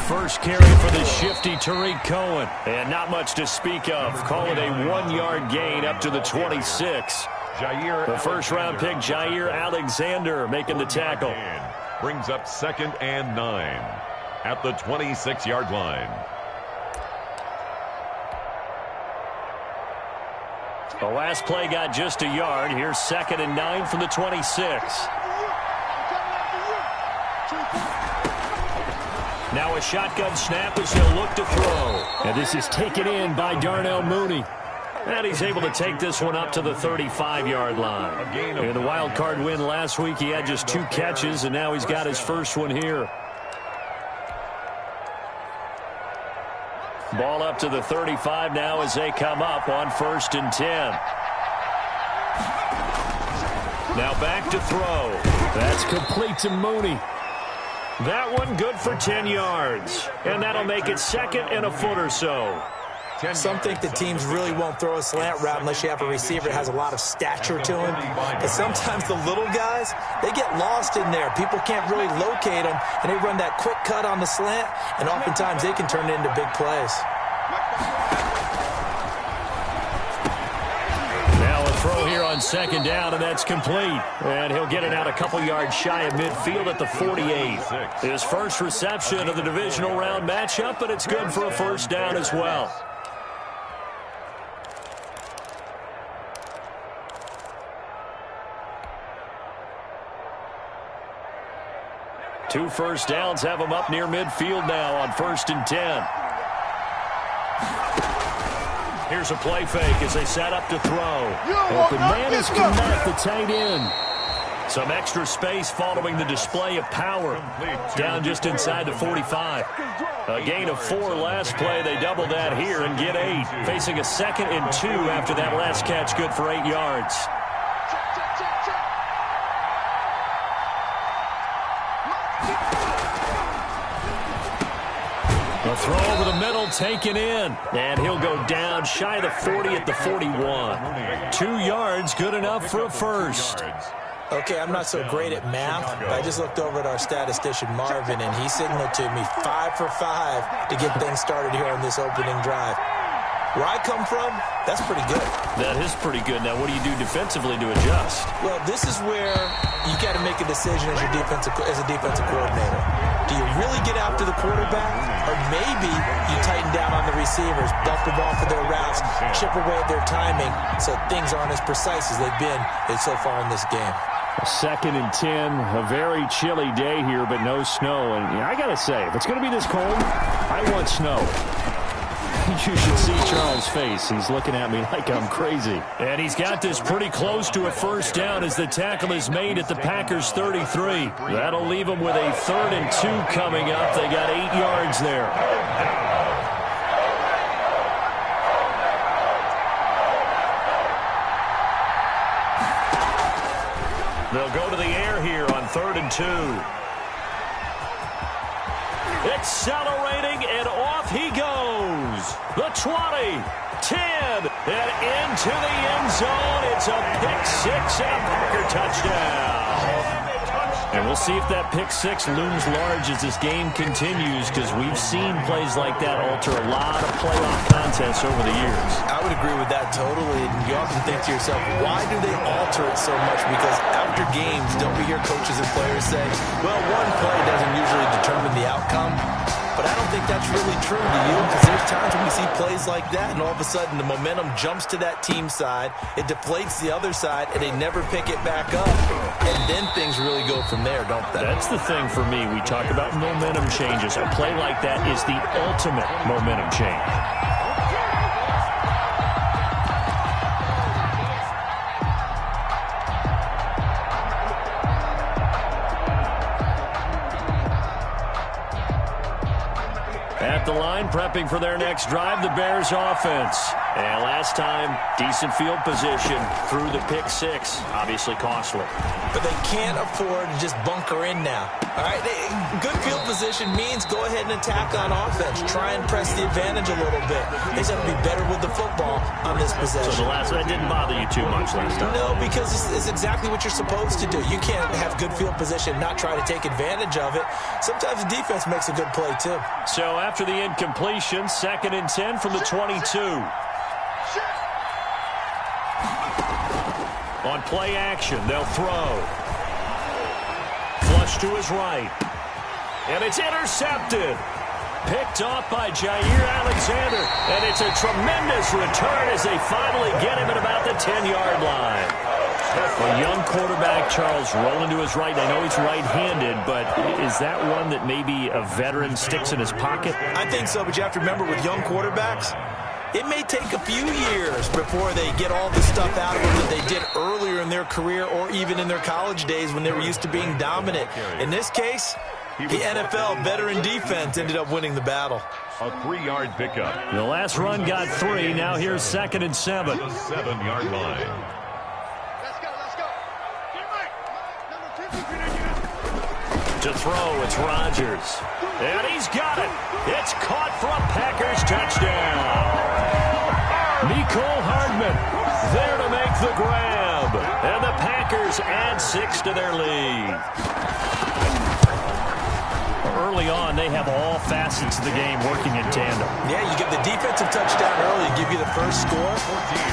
first carry for the shifty Tariq Cohen. And not much to speak of. Call it a 1-yard gain up to the 26. The first-round pick, Jair Alexander, making the tackle. Brings up 2nd and 9 at the 26-yard line. The last play got just a yard. Here's 2nd and 9 from the 26. Now a shotgun snap as he'll look to throw. And this is taken in by Darnell Mooney. And he's able to take this one up to the 35-yard line. In the wild card win last week, he had just 2 catches, and now he's got his first one here. Ball up to the 35 now as they come up on 1st and 10. Now back to throw. That's complete to Mooney. That one good for 10 yards. And that'll make it 2nd and a foot or so. Some think the teams really won't throw a slant route unless you have a receiver that has a lot of stature to him. But sometimes the little guys, they get lost in there. People can't really locate them, and they run that quick cut on the slant, and oftentimes they can turn it into big plays. Now a throw here on 2nd down, and that's complete. And he'll get it out a couple yards shy of midfield at the 48. His first reception of the divisional round matchup, but it's good for a first down as well. 2 first downs have him up near midfield now on 1st and 10. Here's a play fake as they set up to throw. Open man is Kmet, the tight end. Some extra space following the display of power. Down just inside the 45. A gain of 4 last play. They double that here and get 8. Facing a 2nd and 2 after that last catch, good for 8 yards. A throw over the middle taken in. And he'll go down shy of the 40 at the 41. 2 yards, good enough for a first. Okay, I'm not so great at math, but I just looked over at our statistician, Marvin, and he signaled to me 5 for 5 to get things started here on this opening drive. Where I come from, that's pretty good. That is pretty good. Now, what do you do defensively to adjust? Well, this is where you got to make a decision as a defensive coordinator. Do you really get after the quarterback, or maybe you tighten down on the receivers, bump the ball for their routes, chip away at their timing, so things aren't as precise as they've been so far in this game. 2nd and 10, a very chilly day here, but no snow. And I got to say, if it's going to be this cold, I want snow. You should see Charles' face. He's looking at me like I'm crazy. And he's got this pretty close to a first down as the tackle is made at the Packers' 33. That'll leave them with a 3rd and 2 coming up. They got 8 yards there. They'll go to the air here on 3rd and 2. Accelerating, and off he goes. The 20, 10, and into the end zone. It's a pick-6 and a Packer touchdown. And we'll see if that pick-6 looms large as this game continues, because we've seen plays like that alter a lot of playoff contests over the years. I would agree with that totally. And you often think to yourself, why do they alter it so much? Because after games, don't we hear coaches and players say, well, one play doesn't usually determine the outcome. But I don't think that's really true, do you? Because there's times when we see plays like that, and all of a sudden the momentum jumps to that team side, it deflates the other side, and they never pick it back up. And then things really go from there, don't they? That's the thing for me. We talk about momentum changes. A play like that is the ultimate momentum change. At the line, prepping for their next drive, the Bears offense. And last time, decent field position through the pick six. Obviously costly. But they can't afford to just bunker in now. All right, good field position means go ahead and attack on offense. Try and press the advantage a little bit. They just have to be better with the football on this possession. So that didn't bother you too much last time? No, because it's exactly what you're supposed to do. You can't have good field position and not try to take advantage of it. Sometimes the defense makes a good play, too. So after the incompletion, 2nd and 10 from the 22. On play action, they'll throw. Flush to his right. And it's intercepted. Picked off by Jair Alexander. And it's a tremendous return as they finally get him at about the 10-yard line. A young quarterback, Charles, rolling to his right. I know he's right-handed, but is that one that maybe a veteran sticks in his pocket? I think so, but you have to remember with young quarterbacks, it may take a few years before they get all the stuff out of them that they did earlier in their career or even in their college days when they were used to being dominant. In this case, the NFL veteran defense ended up winning the battle. A 3-yard pickup. The last run got 3. Now here's 2nd and 7. The 7-yard line. To throw, it's Rodgers. And he's got it. It's caught for a Packers touchdown. Mecole Hardman there to make the grab. And the Packers add 6 to their lead. Early on, they have all facets of the game working in tandem. Yeah, you get the defensive touchdown early, give you the first score,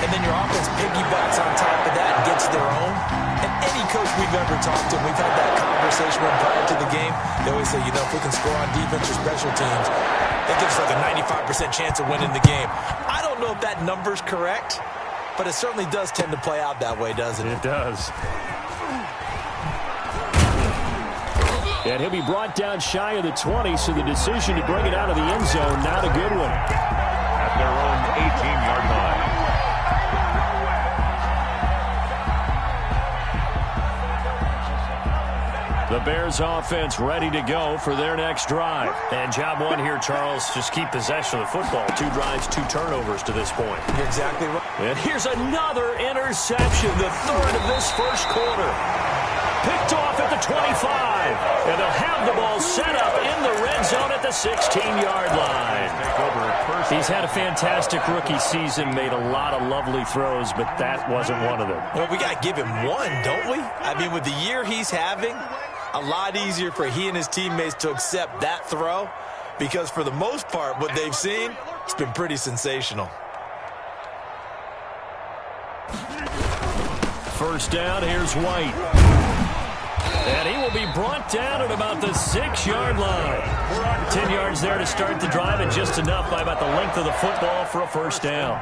and then your offense piggybacks on top of that and gets their own. And any coach we've ever talked to, we've had that conversation prior to the game, they always say, if we can score on defense or special teams, that gives us like a 95% chance of winning the game. I don't know if that number's correct, but it certainly does tend to play out that way, doesn't it? It does. And he'll be brought down shy of the 20, so the decision to bring it out of the end zone, not a good one. At their own 18-yard line. The Bears offense ready to go for their next drive. And job one here, Charles, just keep possession of the football. 2 drives, 2 turnovers to this point. You're exactly right. And here's another interception, the 3rd of this first quarter. Picked off at the 25. And they'll have the ball set up in the red zone at the 16-yard line. He's had a fantastic rookie season, made a lot of lovely throws, but that wasn't one of them. Well, we got to give him one, don't we? I mean, with the year he's having, a lot easier for he and his teammates to accept that throw because for the most part, what they've seen, it's been pretty sensational. First down, here's White. And he will be brought down at about the 6-yard line. 10 yards there to start the drive, and just enough by about the length of the football for a first down.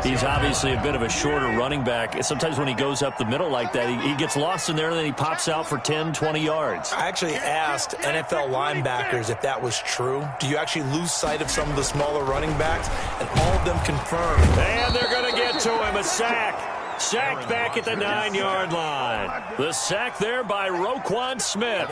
He's obviously a bit of a shorter running back. Sometimes when he goes up the middle like that, he gets lost in there, and then he pops out for 10, 20 yards. I actually asked NFL linebackers if that was true. Do you actually lose sight of some of the smaller running backs? And all of them confirmed. And they're going to get to him, a sack. Sacked back at the 9-yard line. The sack there by Roquan Smith.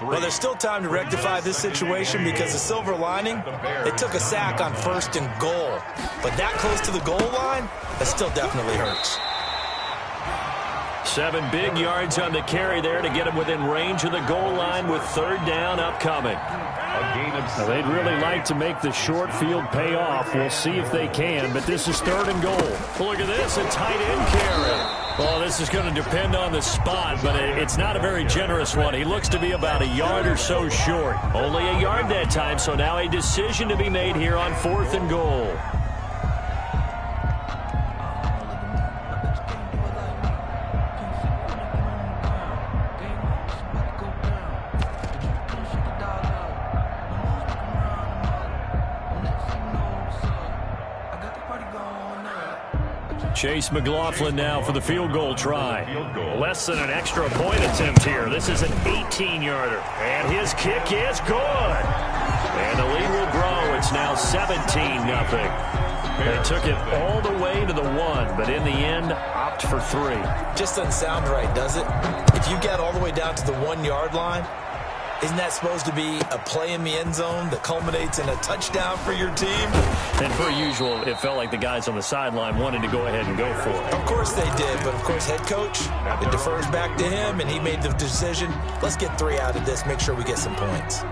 Well, there's still time to rectify this situation because the silver lining, they took a sack on 1st and goal. But that close to the goal line, that still definitely hurts. 7 big yards on the carry there to get him within range of the goal line with 3rd down upcoming. Now, they'd really like to make the short field pay off. We'll see if they can, but this is 3rd and goal. Look at this, a tight end carry. Well, this is going to depend on the spot, but it's not a very generous one. He looks to be about a yard or so short. Only a yard that time, so now a decision to be made here on 4th and goal. Chase McLaughlin now for the field goal try. Less than an extra point attempt here. This is an 18-yarder. And his kick is good. And the lead will grow. It's now 17-0. They took it all the way to the 1, but in the end, opt for 3. Just doesn't sound right, does it? If you get all the way down to the 1-yard line, Isn't that supposed to be a play in the end zone that culminates in a touchdown for your team? And per usual, it felt like the guys on the sideline wanted to go ahead and go for it. Of course they did, but of course head coach, it defers back to him, and he made the decision. Let's get 3 out of this, make sure we get some points.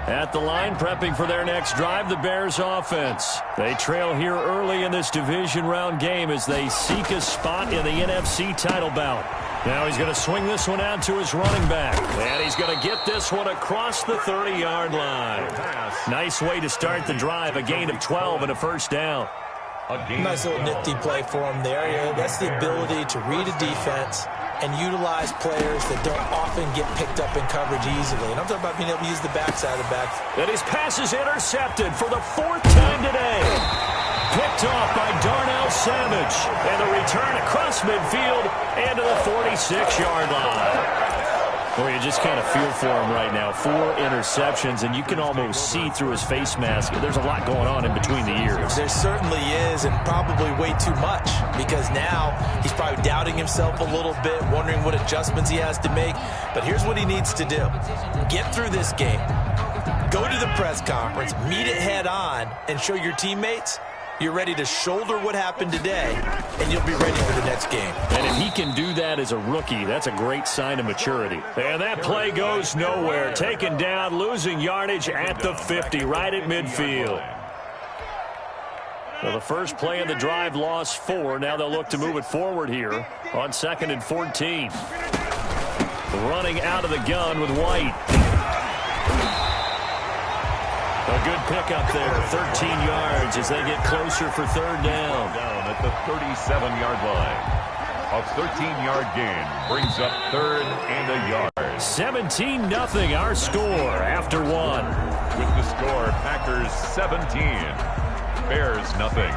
At the line, prepping for their next drive, the Bears offense. They trail here early in this division round game as they seek a spot in the NFC title bout. Now he's going to swing this one out to his running back. And he's going to get this one across the 30-yard line. Nice way to start the drive, a gain of 12 and a first down. Nice little nifty play for him there. Yeah, that's the ability to read a defense and utilize players that don't often get picked up in coverage easily. And I'm talking about being able to use the backside of the back. And his pass is intercepted for the 4th time today. Picked off by Darnell Savage. And the return across midfield and to the 46-yard line. Well, you just kind of feel for him right now. 4 interceptions, and you can almost see through his face mask. There's a lot going on in between the ears. There certainly is, and probably way too much, because now he's probably doubting himself a little bit, wondering what adjustments he has to make. But here's what he needs to do. Get through this game. Go to the press conference, meet it head on, and show your teammates you're ready to shoulder what happened today, and you'll be ready for the next game. And if he can do that as a rookie, that's a great sign of maturity. And that play goes nowhere. Taken down, losing yardage at the 50, right at midfield. Well, the first play of the drive lost 4. Now they'll look to move it forward here on 2nd and 14. Running out of the gun with White. A good pickup there, 13 yards as they get closer for 3rd down. Down at the 37-yard line. A 13-yard gain brings up 3rd and a yard. 17-0 our score after 1. With the score, Packers 17, Bears nothing.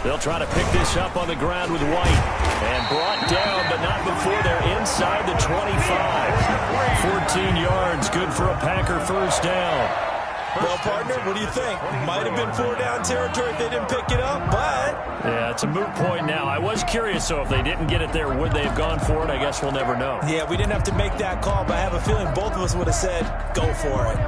They'll try to pick this up on the ground with White. And brought down, but not before they're inside the 25. 14 yards, good for a Packer first down. Well, partner, what do you think? Might have been 4 down territory if they didn't pick it up, but... Yeah, it's a moot point now. I was curious, so if they didn't get it there, would they have gone for it? I guess we'll never know. Yeah, we didn't have to make that call, but I have a feeling both of us would have said, go for it.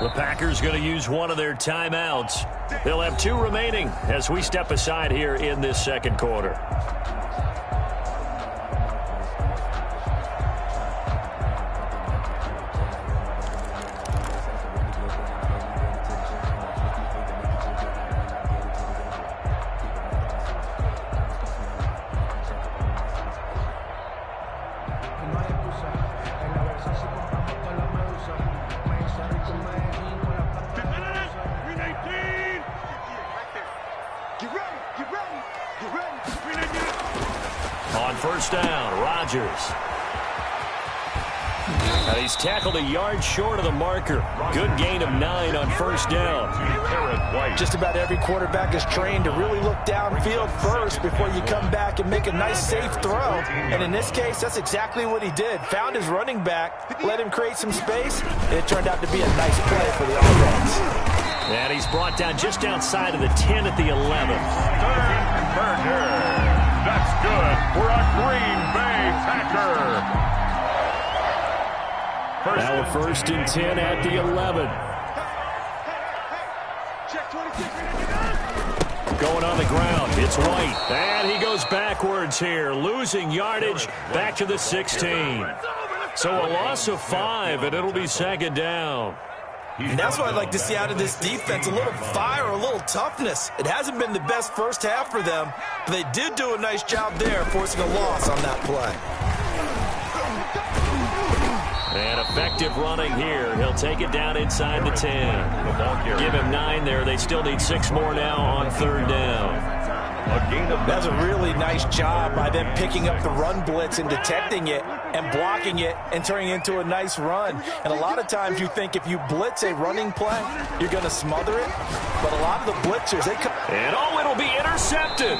The Packers going to use one of their timeouts. They'll have 2 remaining as we step aside here in this 2nd quarter. On first down, Rodgers. And he's tackled a yard short of the marker. Good gain of 9 on first down. Just about every quarterback is trained to really look downfield first before you come back and make a nice, safe throw. And in this case, that's exactly what he did. Found his running back, let him create some space, and it turned out to be a nice play for the offense. And he's brought down just outside of the 10 at the 11. Burger. That's good for a Green Bay Packer. Now a 1st and 10 at the 11. Going on the ground, it's White. And he goes backwards here, losing yardage back to the 16. So a loss of 5, and it'll be 2nd down. And that's what I'd like to see out of this defense, a little fire, a little toughness. It hasn't been the best first half for them, but they did do a nice job there, forcing a loss on that play. And effective running here. He'll take it down inside the 10. Give him 9 there. They still need 6 more now on 3rd down. That's a really nice job by them picking up the run blitz and detecting it and blocking it and turning it into a nice run. And a lot of times you think if you blitz a running play, you're going to smother it. But a lot of the blitzers, they come. And it'll be intercepted.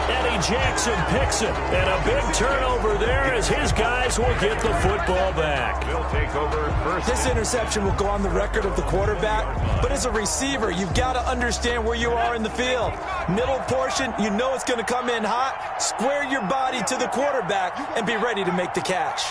Eddie Jackson picks it. And a big turnover there as his guys will get the football back. He'll take over first. This interception will go on the record of the quarterback. But as a receiver, you've got to understand where you are in the field. Middle portion, you know it's going to come in hot. Square your body to the quarterback and be ready to make the catch.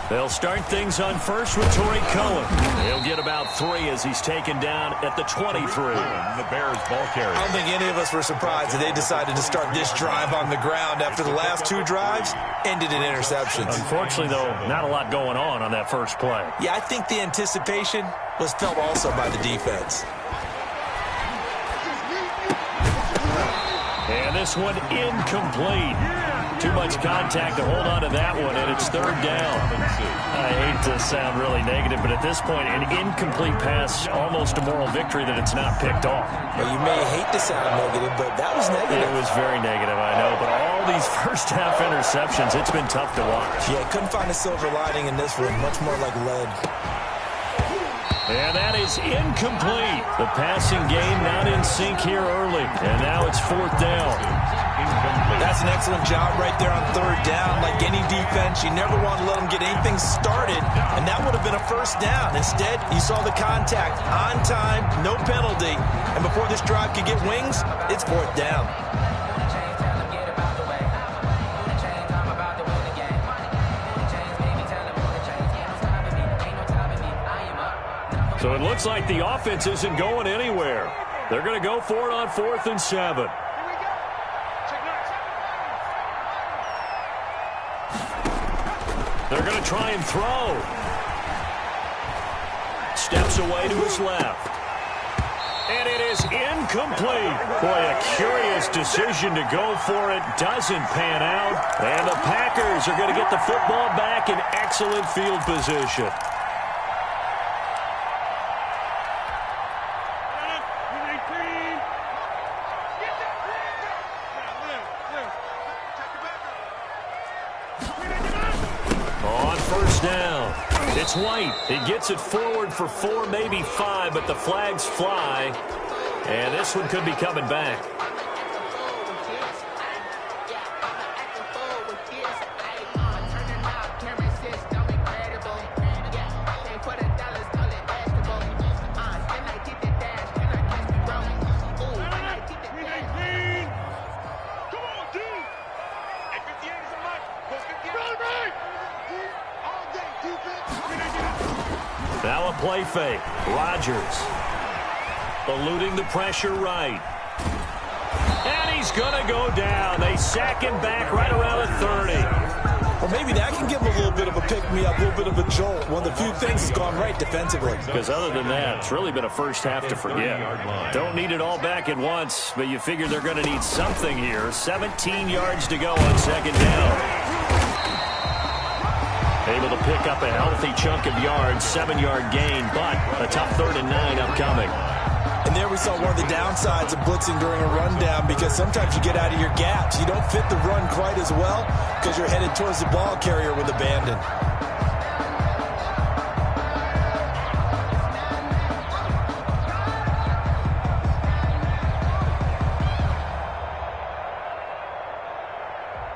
They'll start things on first with Torrey Cohen. He'll get about 3 as he's taken down at the 23. The Bears ball carrier. I don't think any of us were surprised that they decided to start this drive on the ground after the last 2 drives ended in interceptions. Unfortunately, though, not a lot going on that first play. Yeah, I think the anticipation was felt also by the defense. And this one incomplete. Too much contact to hold on to that one, and it's 3rd down. I hate to sound really negative, but at this point, an incomplete pass, almost a moral victory that it's not picked off. Well, you may hate to sound negative, but that was negative. It was very negative, I know, but all these first-half interceptions, it's been tough to watch. Yeah, couldn't find a silver lining in this one, much more like lead. And that is incomplete. The passing game not in sync here early, and now it's 4th down. That's an excellent job right there on 3rd down. Like any defense, you never want to let them get anything started, and that would have been a 1st down. Instead, you saw the contact on time, no penalty, and before this drive could get wings, it's 4th down. So it looks like the offense isn't going anywhere. They're going to go for it on 4th and 7. They're going to try and throw. Steps away to his left. And it is incomplete. Boy, a curious decision to go for it. Doesn't pan out. And the Packers are going to get the football back in excellent field position. It's White. He gets it forward for 4, maybe 5, but the flags fly. And this one could be coming back. Now a play fake. Rodgers eluding the pressure right. And he's going to go down. They sack him back right around the 30. Well, maybe that can give him a little bit of a pick-me-up, a little bit of a jolt. One of the few things has gone right defensively. Because other than that, it's really been a first half to forget. Don't need it all back at once, but you figure they're going to need something here. 17 yards to go on 2nd down. Able to pick up a healthy chunk of yards, 7-yard gain, but a tough 3rd and 9 upcoming. And there we saw one of the downsides of blitzing during a rundown, because sometimes you get out of your gaps. You don't fit the run quite as well because you're headed towards the ball carrier with abandon.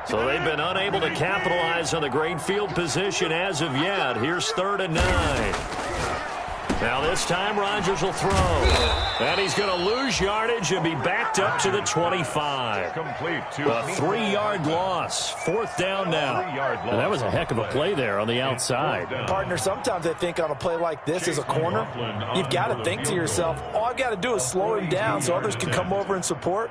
So they've been unable to capitalize on the great field position as of yet. Here's 3rd and 9. Now this time Rodgers will throw. And he's going to lose yardage and be backed up to the 25. Complete to a 3-yard loss. 4th down now. And that was a heck of a play there on the outside. Partner, sometimes I think on a play like this as a corner, you've got to think to yourself, all I've got to do is slow him down so others can come over and support.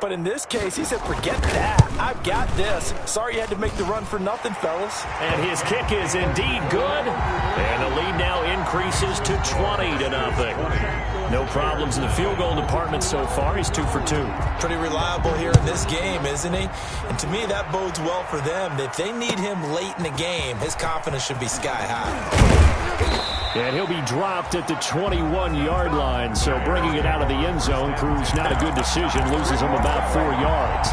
But in this case, he said, forget that. I've got this. Sorry you had to make the run for nothing, fellas. And his kick is indeed good. And the lead now increases to 20-0. No problems in the field goal department so far. He's 2 for 2. Pretty reliable here in this game, isn't he? And to me, that bodes well for them. If they need him late in the game, his confidence should be sky high. And he'll be dropped at the 21-yard line. So bringing it out of the end zone proves not a good decision. Loses him about 4 yards.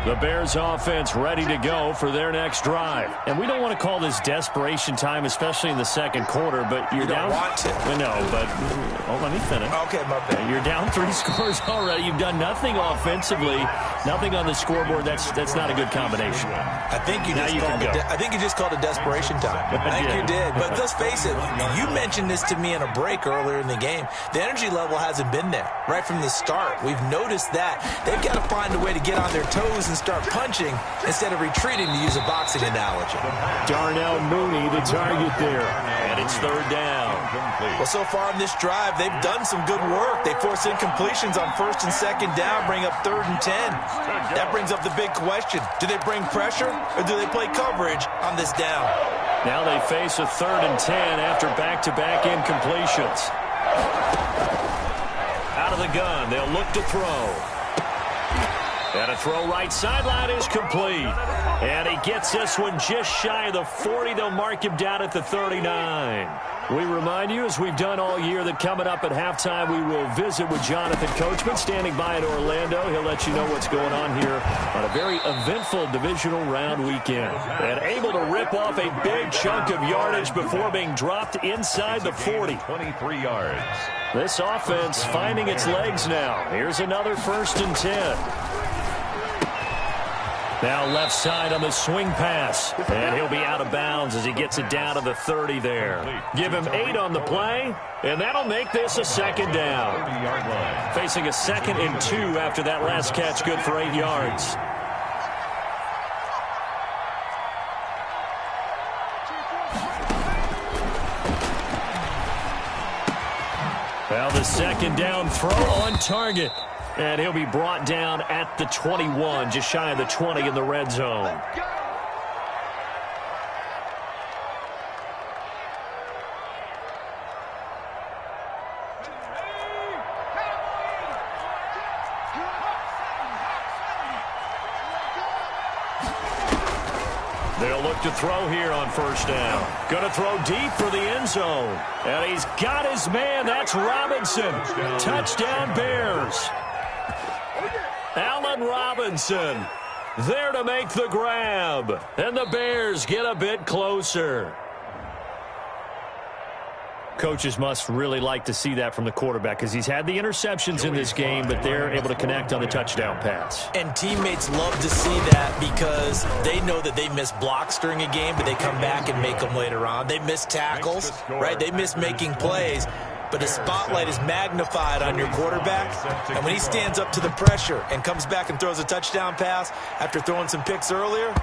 The Bears offense ready to go for their next drive. And we don't want to call this desperation time, especially in the second quarter, but you're down. You don't want to. No, but let me finish. Okay, my bad. You're down 3 scores already. You've done nothing offensively, nothing on the scoreboard. That's not a good combination. I think you just called it desperation time. I think you did. But let's face it, you mentioned this to me in a break earlier in the game. The energy level hasn't been there right from the start. We've noticed that. They've got to find a way to get on their toes and start punching instead of retreating, to use a boxing analogy. Darnell Mooney, the target there. And it's 3rd down. Well, so far in this drive, they've done some good work. They force incompletions on 1st and 2nd down, bring up 3rd and 10. That brings up the big question. Do they bring pressure or do they play coverage on this down? Now they face a 3rd and 10 after back-to-back incompletions. Out of the gun, they'll look to throw. And a throw right sideline is complete. And he gets this one just shy of the 40. They'll mark him down at the 39. We remind you, as we've done all year, that coming up at halftime, we will visit with Jonathan Coachman, standing by in Orlando. He'll let you know what's going on here on a very eventful divisional round weekend. And able to rip off a big chunk of yardage before being dropped inside the 40. 23 yards. This offense finding its legs now. Here's another 1st and 10. Now left side on the swing pass. And he'll be out of bounds as he gets it down to the 30 there. Give him 8 on the play, and that'll make this a 2nd down. Facing a 2nd and 2 after that last catch, good for 8 yards. Well, the 2nd down throw on target. And he'll be brought down at the 21, just shy of the 20 in the red zone. They'll look to throw here on 1st down. Going to throw deep for the end zone. And he's got his man. That's Robinson. Touchdown, Bears. Allen Robinson there to make the grab. And the Bears get a bit closer. Coaches must really like to see that from the quarterback because he's had the interceptions in this game, but they're able to connect on the touchdown pass. And teammates love to see that because they know that they miss blocks during a game, but they come back and make them later on. They miss tackles, right? They miss making plays. But the spotlight is magnified on your quarterback. And when he stands up to the pressure and comes back and throws a touchdown pass after throwing some picks earlier,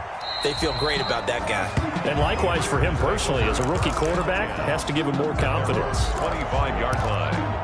they feel great about that guy. And likewise for him personally, as a rookie quarterback, has to give him more confidence. 25-yard line.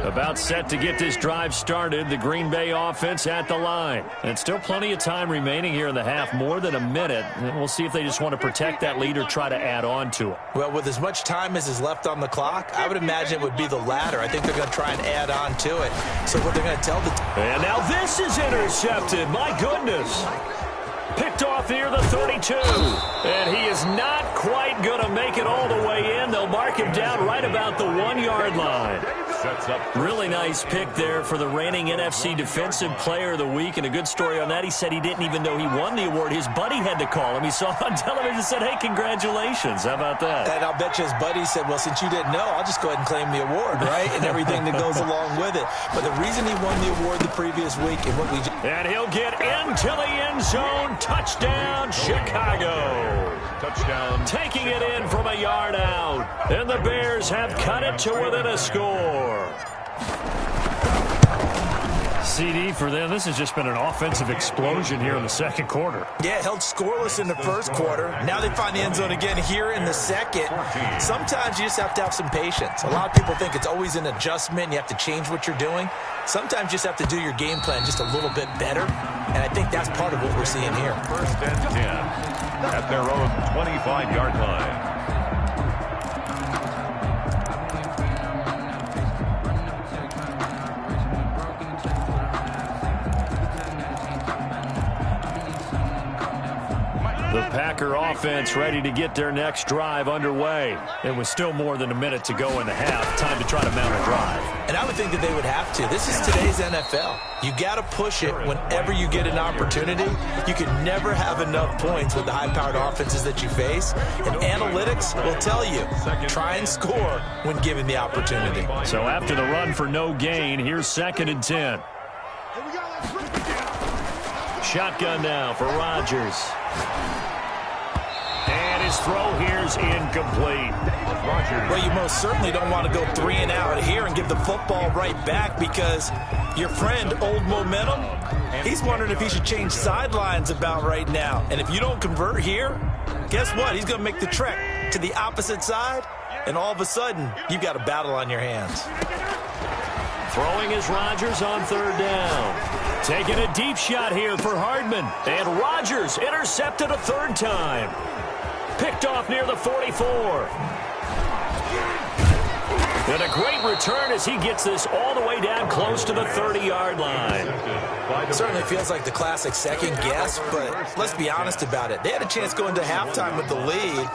About set to get this drive started, the Green Bay offense at the line. And still plenty of time remaining here in the half, more than a minute. And we'll see if they just want to protect that lead or try to add on to it. Well, with as much time as is left on the clock, I would imagine it would be the latter. I think they're going to try and add on to it. So what they're going to tell the... And now this is intercepted. My goodness. Picked off near the 32. And he is not quite going to make it all the way in. They'll mark him down right about the 1-yard line. Really nice pick there for the reigning NFC Defensive Player of the Week. And a good story on that. He said he didn't even know he won the award. His buddy had to call him. He saw on television and said, hey, congratulations. How about that? And I'll bet you his buddy said, well, since you didn't know, I'll just go ahead and claim the award, right? And everything that goes along with it. But the reason he won the award the previous week and what we just... And he'll get into the end zone. Touchdown, Chicago. Touchdown. Taking it in from a yard out. And the Bears have cut it to within a score. CD for them. This has just been an offensive explosion here in the second quarter. Yeah, held scoreless in the first quarter. Now they find the end zone again here in the second. Sometimes you just have to have some patience. A lot of people think it's always an adjustment. You have to change what you're doing. Sometimes you just have to do your game plan just a little bit better. And I think that's part of what we're seeing here. First and 10 at their own 25-yard line. The Packer offense ready to get their next drive underway. It was still more than a minute to go in the half. Time to try to mount a drive. And I would think that they would have to. This is today's NFL. You got to push it whenever you get an opportunity. You can never have enough points with the high-powered offenses that you face. And analytics will tell you, try and score when given the opportunity. So after the run for no gain, here's 2nd and 10. Shotgun now for Rodgers. And his throw here's incomplete. Well, you most certainly don't want to go 3 and out here and give the football right back, because your friend, Old Momentum, he's wondering if he should change sidelines about right now. And if you don't convert here, guess what? He's going to make the trek to the opposite side, and all of a sudden, you've got a battle on your hands. Throwing is Rodgers on 3rd down. Taking a deep shot here for Hardman. And Rodgers intercepted a 3rd time. Picked off near the 44. And a great return as he gets this all the way down close to the 30-yard line. It certainly feels like the classic second guess, but let's be honest about it. They had a chance going to halftime with the lead.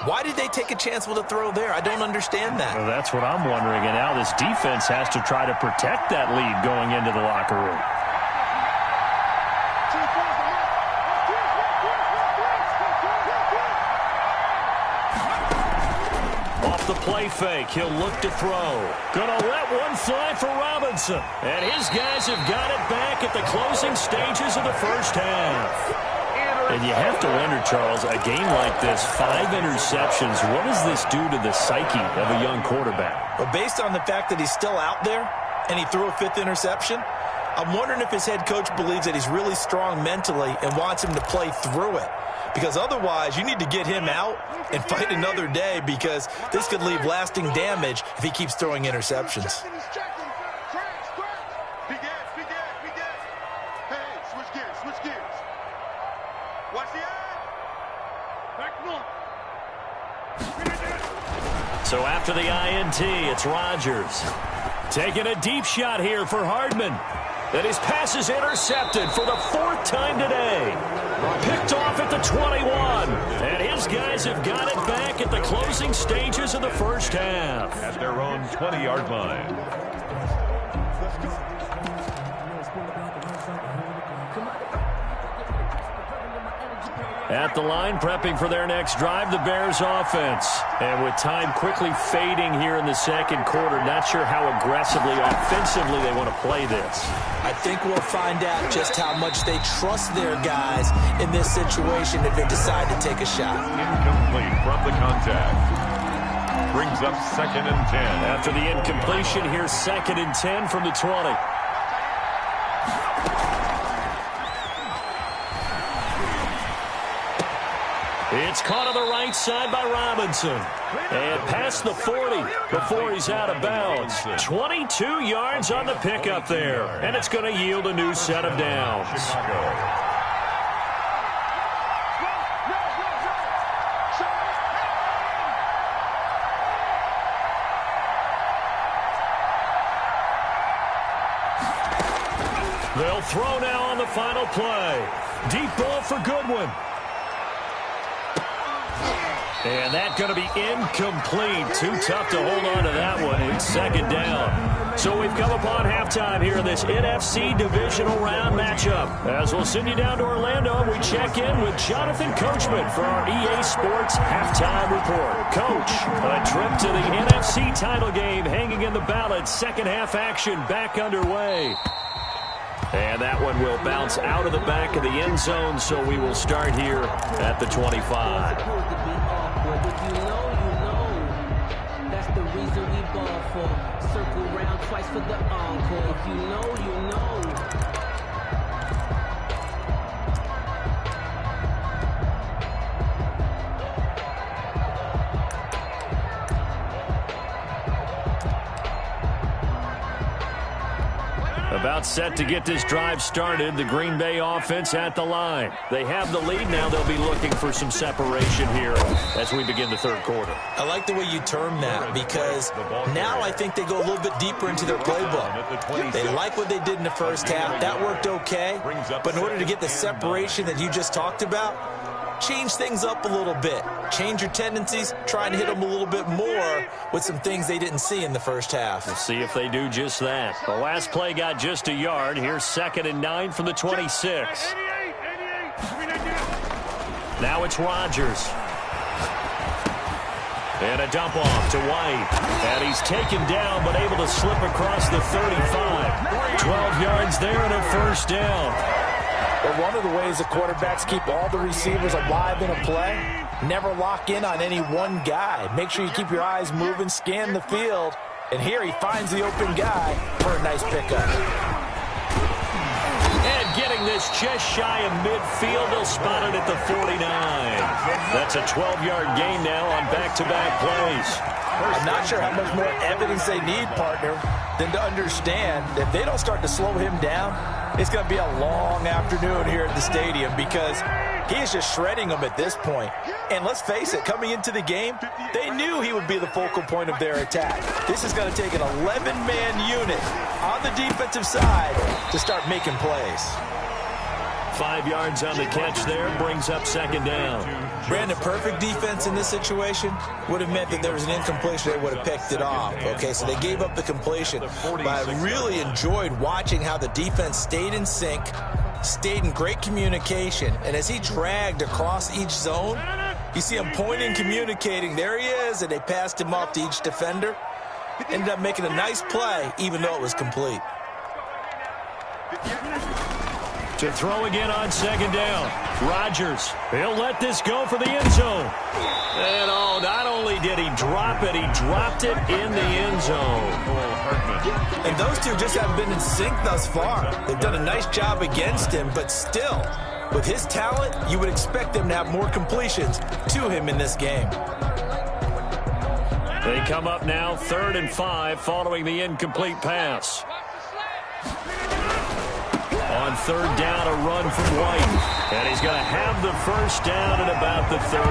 Why did they take a chance with a throw there? I don't understand that. Well, that's what I'm wondering. And now this defense has to try to protect that lead going into the locker room. Off the play fake, he'll look to throw. Gonna let one fly for Robinson. And his guys have got it back at the closing stages of the first half. And you have to wonder, Charles, a game like this, 5 interceptions, what does this do to the psyche of a young quarterback? Well, based on the fact that he's still out there and he threw a 5th interception, I'm wondering if his head coach believes that he's really strong mentally and wants him to play through it. Because otherwise, you need to get him out and fight another day, because this could leave lasting damage if he keeps throwing interceptions. So after the INT, it's Rodgers. Taking a deep shot here for Hardman. And his pass is intercepted for the 4th time today. Picked off at the 21. And his guys have got it back at the closing stages of the first half. At their own 20-yard line. At the line, prepping for their next drive, the Bears offense. And with time quickly fading here in the second quarter, not sure how aggressively, offensively they want to play this. I think we'll find out just how much they trust their guys in this situation if they decide to take a shot. Incomplete from the contact. Brings up 2nd and 10. After the incompletion, here's 2nd and 10 from the 20. It's caught on the right side by Robinson. And past the 40 before he's out of bounds. 22 yards on the pickup there. And it's going to yield a new set of downs. They'll throw now on the final play. Deep ball for Goodwin. And that's going to be incomplete. Too tough to hold on to that one. It's 2nd down. So we've come upon halftime here in this NFC divisional round matchup. As we'll send you down to Orlando, we check in with Jonathan Coachman for our EA Sports halftime report. Coach, a trip to the NFC title game hanging in the balance. Second half action back underway. And that one will bounce out of the back of the end zone, so we will start here at the 25. You know, that's the reason we ball for. Circle round twice for the encore. If you know, About set to get this drive started. The Green Bay offense at the line. They have the lead. Now they'll be looking for some separation here as we begin the third quarter. I like the way you term that, because now I think they go a little bit deeper into their playbook. They like what they did in the first half. That worked okay. But in order to get the separation that you just talked about, change things up a little bit. Change your tendencies. Try and hit them a little bit more with some things they didn't see in the first half. We'll see if they do just that. The last play got just a yard. Here's 2nd and 9 from the 26. Now it's Rodgers. And a dump off to White. And he's taken down but able to slip across the 35. 12 yards there and a first down. But one of the ways the quarterbacks keep all the receivers alive in a play, never lock in on any one guy. Make sure you keep your eyes moving, scan the field. And here he finds the open guy for a nice pickup. And getting this just shy of midfield, they'll spot it at the 49. That's a 12-yard gain now on back-to-back plays. I'm not sure how much more evidence they need, partner, than to understand that if they don't start to slow him down, it's going to be a long afternoon here at the stadium, because he is just shredding them at this point. And let's face it, coming into the game, they knew he would be the focal point of their attack. This is going to take an 11-man unit on the defensive side to start making plays. 5 yards on the catch there, brings up 2nd down. Brandon, perfect defense in this situation would have meant that there was an incompletion. They would have picked it off. Okay, so they gave up the completion. But I really enjoyed watching how the defense stayed in sync, stayed in great communication. And as he dragged across each zone, you see him pointing, communicating. There he is, and they passed him off to each defender. Ended up making a nice play, even though it was complete. To throw again on 2nd down. Rodgers, he'll let this go for the end zone. And oh, not only did he drop it, he dropped it in the end zone. And those two just haven't been in sync thus far. They've done a nice job against him, but still, with his talent, you would expect them to have more completions to him in this game. They come up now 3rd and 5 following the incomplete pass. On 3rd down, a run from White. And he's going to have the first down at about the 38.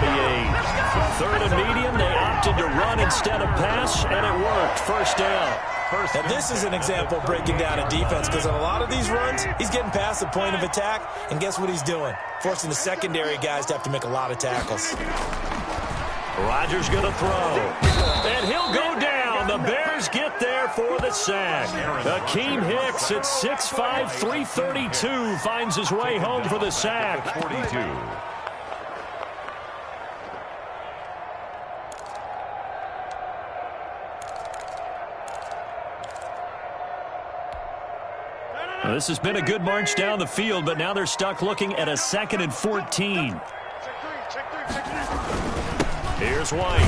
3rd and medium, they opted to run instead of pass, and it worked. First down. Now, this is an example of breaking down a defense, because on a lot of these runs, he's getting past the point of attack, and guess what he's doing? Forcing the secondary guys to have to make a lot of tackles. Rodgers going to throw. And he'll go down. The Bears get there for the sack. Akeem Hicks at 6'5", 332 finds his way home for the sack. 42. Well, this has been a good march down the field, but now they're stuck looking at a 2nd and 14. Here's White.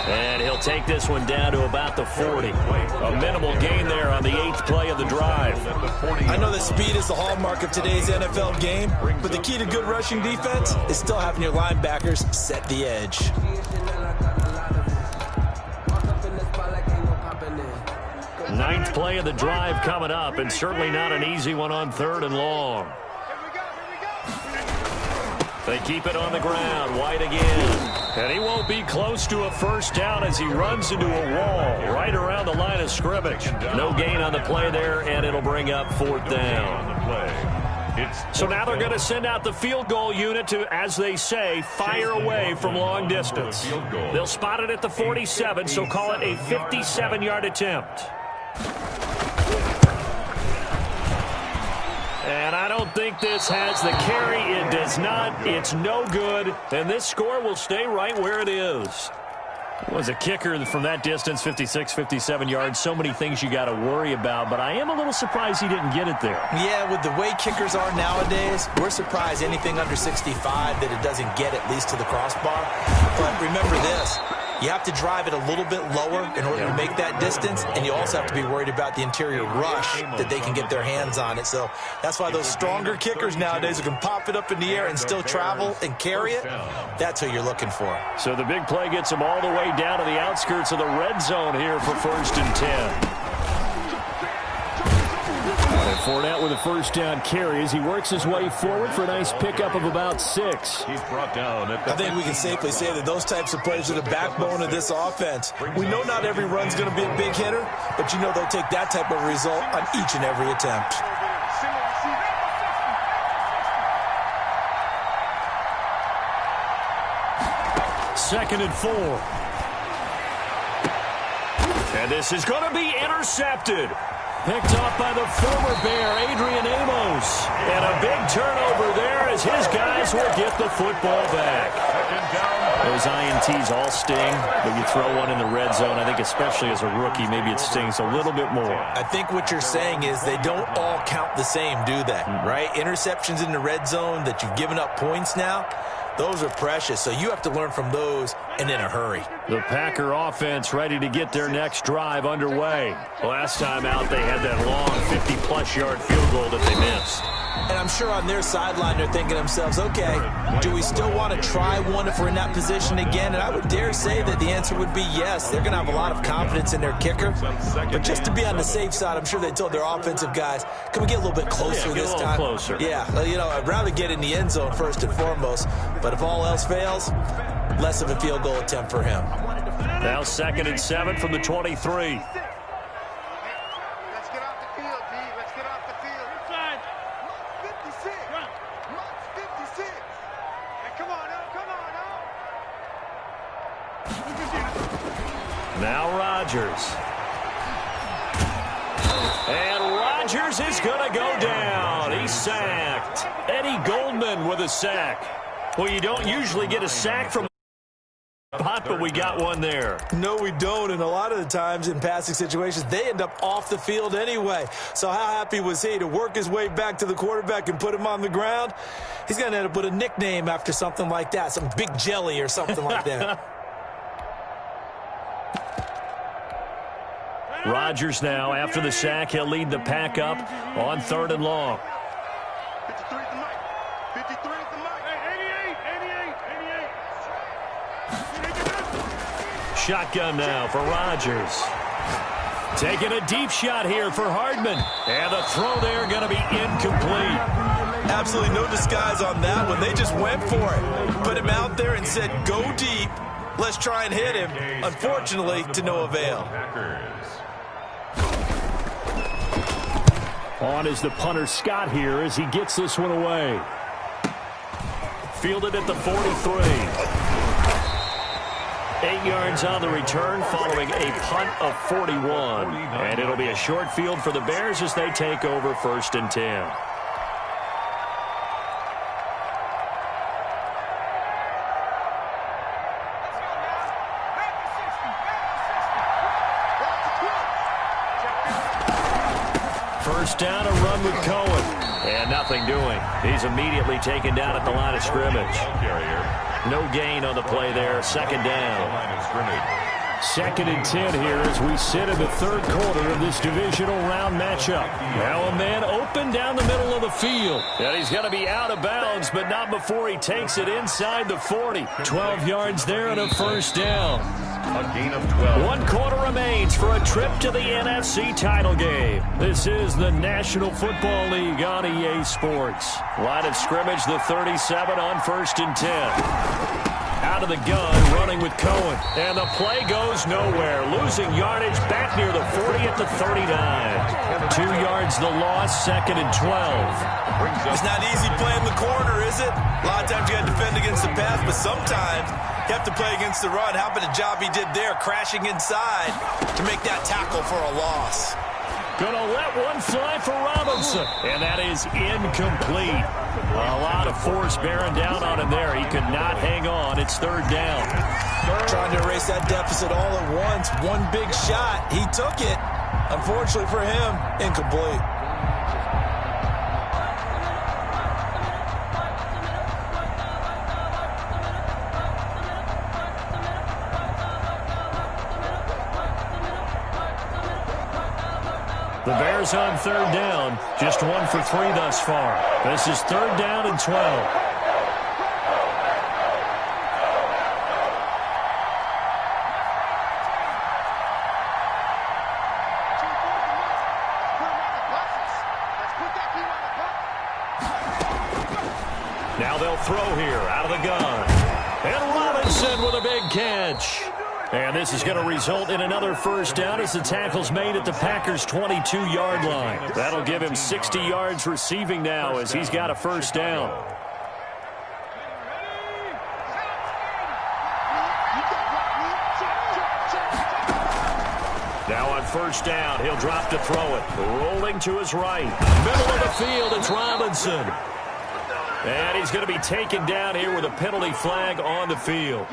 And he'll take this one down to about the 40. A minimal gain there on the 8th play of the drive. I know that speed is the hallmark of today's NFL game, but the key to good rushing defense is still having your linebackers set the edge. Ninth play of the drive coming up, and certainly not an easy one on 3rd and long. They keep it on the ground. White again. And he won't be close to a first down as he runs into a wall right around the line of scrimmage. No gain on the play there, and it'll bring up 4th down. So now they're going to send out the field goal unit to, as they say, fire away from long distance. They'll spot it at the 47, so call it a 57-yard attempt. And I don't think this has the carry. It does not. It's no good. And this score will stay right where it is. It was a kicker from that distance, 56, 57 yards. So many things you got to worry about. But I am a little surprised he didn't get it there. Yeah, with the way kickers are nowadays, we're surprised anything under 65 that it doesn't get at least to the crossbar. But remember this. You have to drive it a little bit lower in order to make that distance, and you also have to be worried about the interior rush that they can get their hands on it. So that's why those stronger kickers nowadays who can pop it up in the air and still travel and carry it, that's who you're looking for. So the big play gets them all the way down to the outskirts of the red zone here for 1st and 10. And Fournette with a first down carry as he works his way forward for a nice pickup of about 6. He's brought down at the I think we can safely say that those types of plays are the backbone of this offense. We know not every run's going to be a big hitter, but you know they'll take that type of result on each and every attempt. Second and 4. And this is going to be intercepted. Picked off by the former Bear, Adrian Amos. And a big turnover there as his guys will get the football back. Those INTs all sting, but you throw one in the red zone, I think especially as a rookie, maybe it stings a little bit more. I think what you're saying is they don't all count the same, do they? Right? Interceptions in the red zone that you've given up points now, those are precious, so you have to learn from those and in a hurry. The Packer offense ready to get their next drive underway. Last time out, they had that long 50-plus yard field goal that they missed. And I'm sure on their sideline they're thinking to themselves, okay, do we still want to try one if we're in that position again? And I would dare say that the answer would be yes. They're going to have a lot of confidence in their kicker. But just to be on the safe side, I'm sure they told their offensive guys, can we get a little bit closer this time? Closer. Yeah, you know, I'd rather get in the end zone first and foremost. But if all else fails, less of a field goal attempt for him. Now 2nd and 7 from the 23. Now Rodgers. And Rodgers is going to go down. He's sacked. Eddie Goldman with a sack. Well, you don't usually get a sack from a pot, but we got one there. No, we don't, and a lot of the times in passing situations, they end up off the field anyway. So how happy was he to work his way back to the quarterback and put him on the ground? He's going to end up with a nickname after something like that, some Big Jelly or something like that. Rodgers now, after the sack, he'll lead the pack up on 3rd and long. 53 at the mic. 53 at the mic. 88. Shotgun now for Rodgers. Taking a deep shot here for Hardman. And the throw there going to be incomplete. Absolutely no disguise on that one. They just went for it. Put him out there and said, go deep. Let's try and hit him. Unfortunately, to no avail. On is the punter Scott here as he gets this one away. Fielded at the 43. 8 yards on the return following a punt of 41. And it'll be a short field for the Bears as they take over 1st and 10. First down, a run with Cohen. And nothing doing. He's immediately taken down at the line of scrimmage. No gain on the play there. 2nd down. 2nd and 10 here as we sit in the 3rd quarter of this divisional round matchup. Now a man open down the middle of the field. And he's going to be out of bounds, but not before he takes it inside the 40. 12 yards there and a first down. A gain of 12. 1 quarter remains for a trip to the NFC title game. This is the National Football League on EA Sports. Line of scrimmage, the 37 on 1st and 10. Out of the gun, running with Cohen. And the play goes nowhere. Losing yardage back near the 40 at the 39. 2 yards the loss, 2nd and 12. It's not easy playing the corner, is it? A lot of times you got to defend against the pass, but sometimes you have to play against the run. How about the job he did there, crashing inside to make that tackle for a loss? Gonna let one fly for Robinson. And that is incomplete. A lot of force bearing down on him there. He could not hang on. It's 3rd down. Trying to erase that deficit all at once. One big shot. He took it. Unfortunately for him, incomplete. The Bears on 3rd down. Just 1 for 3 thus far. This is 3rd down and 12. Now they'll throw here out of the gun. And Robinson with a big catch. And this is going to result in another first down as the tackle's made at the Packers' 22-yard line. That'll give him 60 yards receiving now as he's got a first down. Now on first down, he'll drop to throw it. Rolling to his right. Middle of the field, it's Robinson. And he's going to be taken down here with a penalty flag on the field.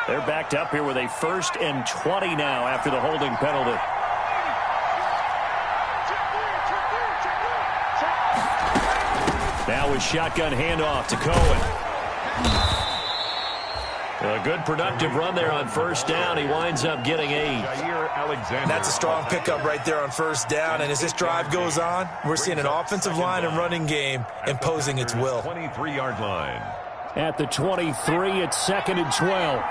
They're backed up here with a 1st and 20 now after the holding penalty. Now with shotgun handoff to Cohen. A good productive run there on first down. He winds up getting 8. That's a strong pickup right there on first down. And as this drive goes on, we're seeing an offensive line and running game imposing its will. 23-yard line. At the 23, it's 2nd and 12.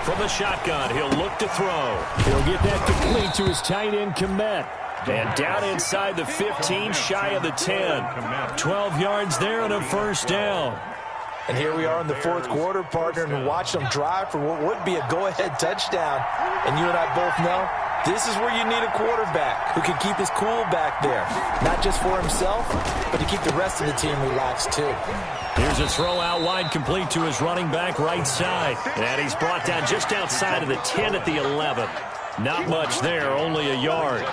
From the shotgun, he'll look to throw. He'll get that complete to his tight end, Komet. And down inside the 15, shy of the 10. 12 yards there and a first down. And here we are in the 4th quarter, partner, and watch them drive for what would be a go-ahead touchdown. And you and I both know this is where you need a quarterback who can keep his cool back there. Not just for himself, but to keep the rest of the team relaxed too. Here's a throw out wide, complete to his running back right side. And he's brought down just outside of the 10 at the 11. Not much there, only a yard.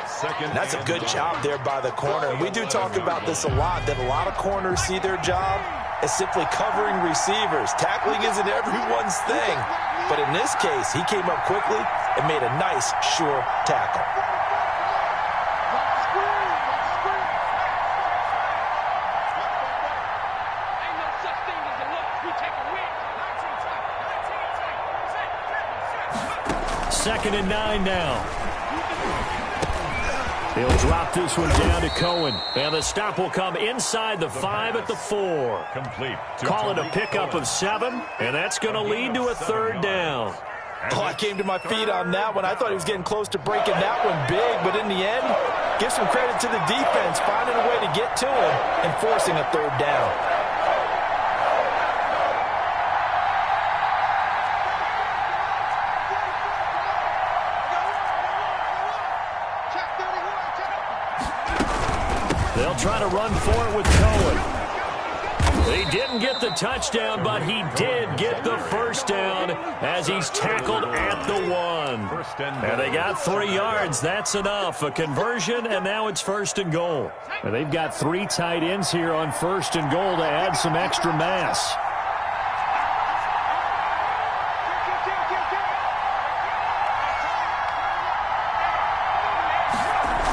That's a good job there by the corner. And we do talk about this a lot, that a lot of corners see their job as simply covering receivers. Tackling isn't everyone's thing. But in this case, he came up quickly and made a nice, sure tackle. Second and 9 now. He'll drop this one down to Cohen. And the stop will come inside the 5 at the 4. Complete. Call it a pickup of 7, and that's going to lead to a 3rd down. Oh, I came to my feet on that one. I thought he was getting close to breaking that one big, but in the end, give some credit to the defense, finding a way to get to him and forcing a 3rd down. They'll try to run for it with Cohen. He didn't get the touchdown, but he did get the first down as he's tackled at the 1. And they got 3 yards. That's enough. A conversion, and now it's 1st and goal. And they've got 3 tight ends here on 1st and goal to add some extra mass.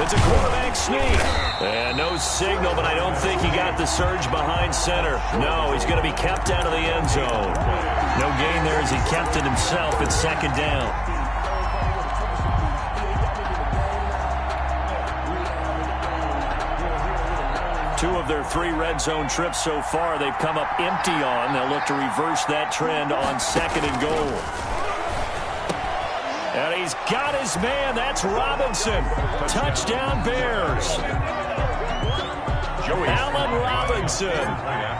It's a quarterback sneak. And no signal, but I don't think he got the surge behind center. No, he's going to be kept out of the end zone. No gain there as he kept it himself at 2nd down. Two of their 3 red zone trips so far, they've come up empty on. They'll look to reverse that trend on 2nd and goal. And he's got his man. That's Robinson. Touchdown, Bears. Allen Robinson.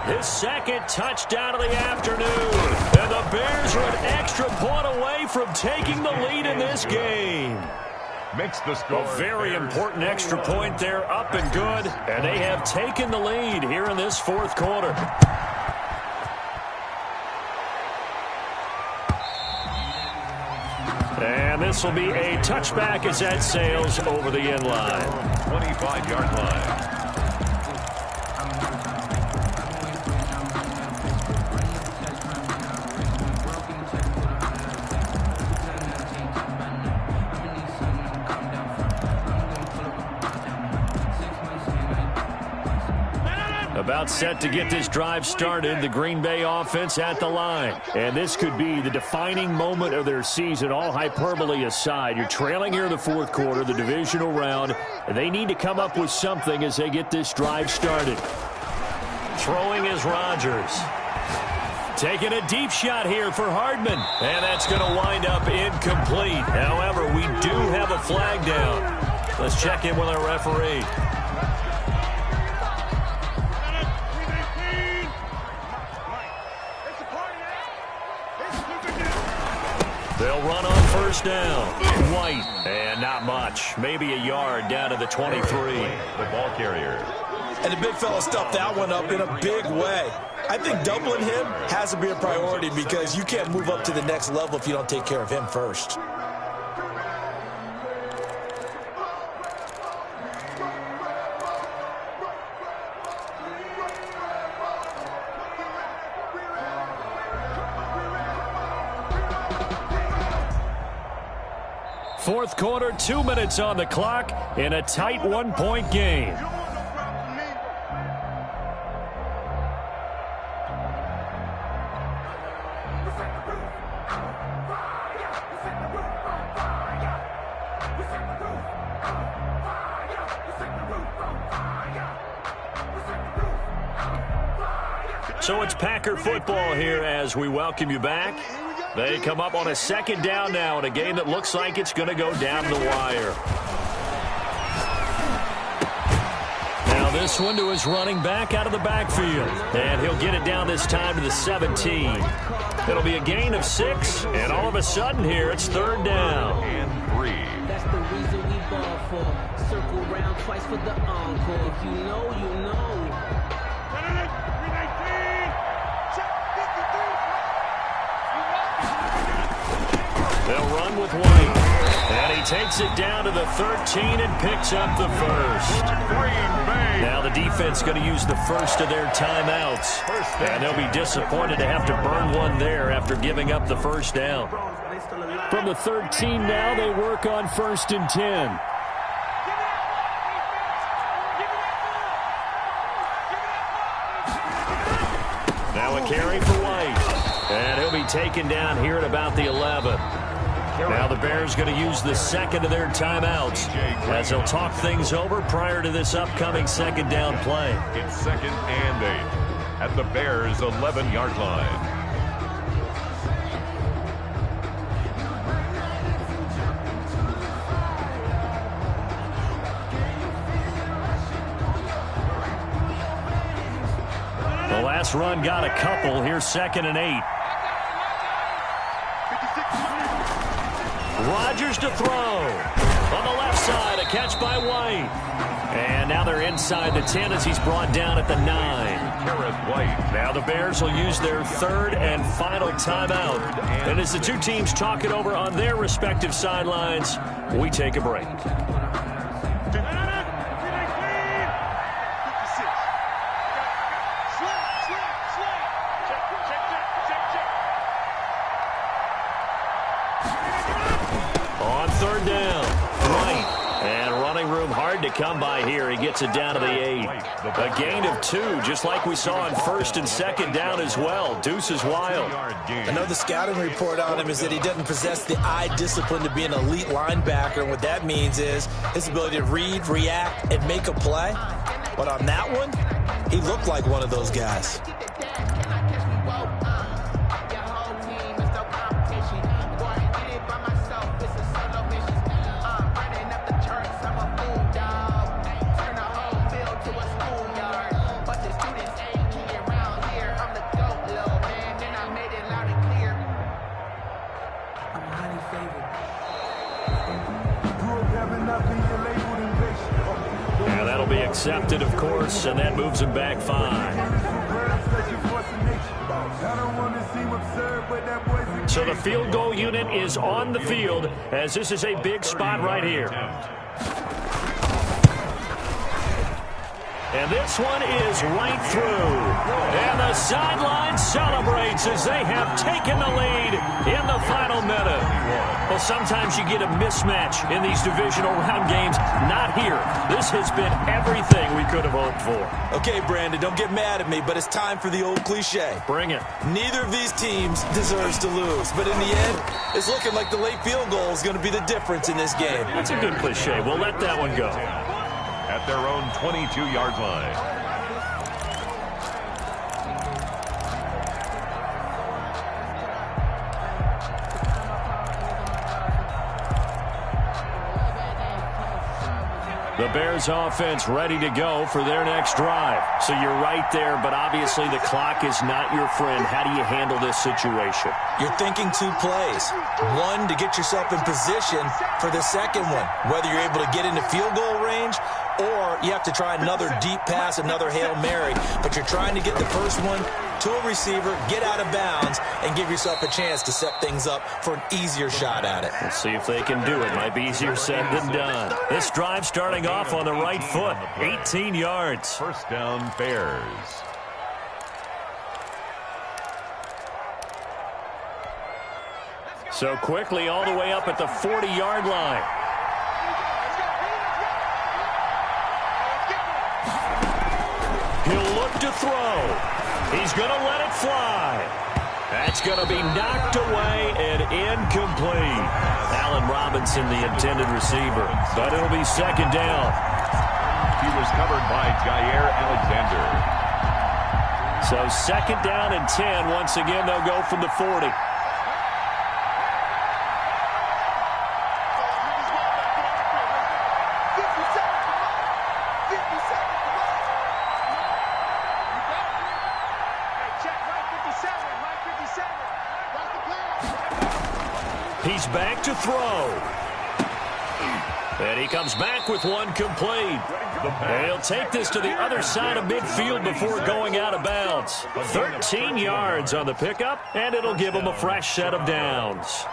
His 2nd touchdown of the afternoon. And the Bears are an extra point away from taking the lead in this game. Makes the score. A very important extra point there, up and good. And they have taken the lead here in this 4th quarter. And this will be a touchback as that sails over the end line. 25-yard line. About set to get this drive started, the Green Bay offense at the line. And this could be the defining moment of their season, all hyperbole aside. You're trailing here in the 4th quarter, the divisional round, and they need to come up with something as they get this drive started. Throwing is Rodgers. Taking a deep shot here for Hardman. And that's going to wind up incomplete. However, we do have a flag down. Let's check in with our referee. They'll run on first down. White. And not much. Maybe a yard down to the 23. The ball carrier. And the big fella stuffed that one up in a big way. I think doubling him has to be a priority because you can't move up to the next level if you don't take care of him first. Fourth quarter, 2 minutes on the clock in a tight one-point game. So it's Packer football here as we welcome you back. They come up on a second down now in a game that looks like it's going to go down the wire. Now this one to his running back out of the backfield. And he'll get it down this time to the 17. It'll be a gain of 6. And all of a sudden here, it's third down. And 3. That's the reason we ball for. Circle round twice for the encore. If you know, you know. They'll run with White. And he takes it down to the 13 and picks up the first. Now the defense going to use the first of their timeouts. And they'll be disappointed to have to burn one there after giving up the first down. From the 13 now, they work on 1st and 10. Now a carry for White. And he'll be taken down here at about the 11. Now the Bears going to use the second of their timeouts as they'll talk things over prior to this upcoming second down play. It's 2nd and 8 at the Bears' 11-yard line. The last run got a couple. Here's 2nd and 8. Rodgers to throw. On the left side, a catch by White. And now they're inside the 10 as he's brought down at the 9. Now the Bears will use their third and final timeout. And as the two teams talk it over on their respective sidelines, we take a break. Third down, White, and running room hard to come by here. He gets it down to the 8. A gain of 2, just like we saw on 1st and 2nd down as well. Deuce is wild. I know the scouting report on him is that he doesn't possess the eye discipline to be an elite linebacker, and what that means is his ability to read, react, and make a play. But on that one, he looked like one of those guys. Yeah, that'll be accepted, of course, and that moves him back 5. So the field goal unit is on the field as this is a big spot right here. And this one is right through. And the sideline celebrates as they have taken the lead in the final minute. Well, sometimes you get a mismatch in these divisional round games. Not here. This has been everything we could have hoped for. Okay, Brandon, don't get mad at me, but it's time for the old cliche. Bring it. Neither of these teams deserves to lose, but in the end, it's looking like the late field goal is going to be the difference in this game. That's a good cliche. We'll let that one go. At their own 22-yard line. The Bears offense ready to go for their next drive. So you're right there, but obviously the clock is not your friend. How do you handle this situation? You're thinking 2 plays. One, to get yourself in position for the second one, whether you're able to get into field goal range or you have to try another deep pass, another Hail Mary. But you're trying to get the first one to a receiver, get out of bounds, and give yourself a chance to set things up for an easier shot at it. We'll see if they can do it. Might be easier said than done. This drive starting off on the right foot, 18 yards. First down, Bears. So quickly all the way up at the 40-yard line. He'll look to throw. He's going to let it fly. That's going to be knocked away and incomplete. Allen Robinson, the intended receiver. But it'll be second down. He was covered by Jair Alexander. So second down and 10. Once again, they'll go from the 40. He's back to throw. And he comes back with one complete. And he'll take this to the other side of midfield before going out of bounds. 13 yards on the pickup, and it'll give him a fresh set of downs.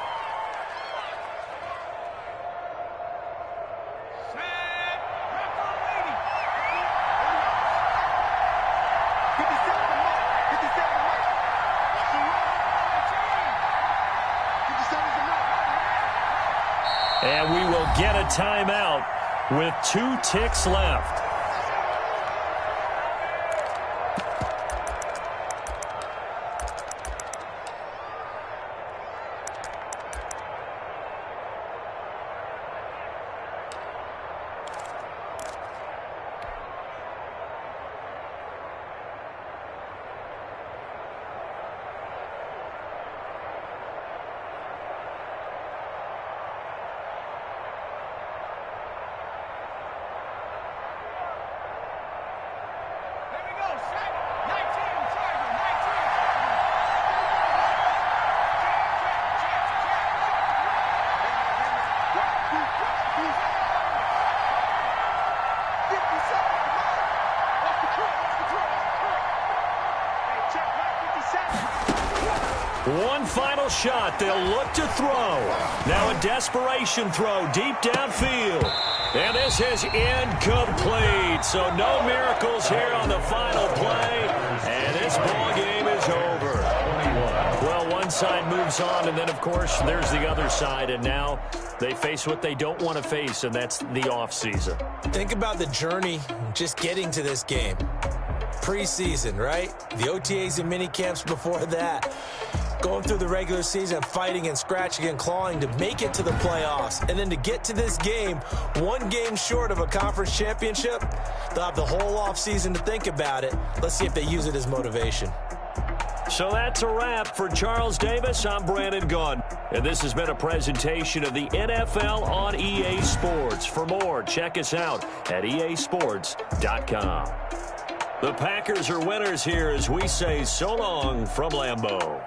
And we will get a timeout with 2 ticks left. One final shot. They'll look to throw. Now a desperation throw deep downfield. And this is incomplete. So no miracles here on the final play. And this ball game is over. Well, one side moves on, and then, of course, there's the other side. And now they face what they don't want to face, and that's the offseason. Think about the journey just getting to this game. Preseason, right? The OTAs and mini camps before that. Going through the regular season, fighting and scratching and clawing to make it to the playoffs. And then to get to this game, 1 game short of a conference championship, they'll have the whole offseason to think about it. Let's see if they use it as motivation. So that's a wrap for Charles Davis. I'm Brandon Gunn. And this has been a presentation of the NFL on EA Sports. For more, check us out at easports.com. The Packers are winners here as we say so long from Lambeau.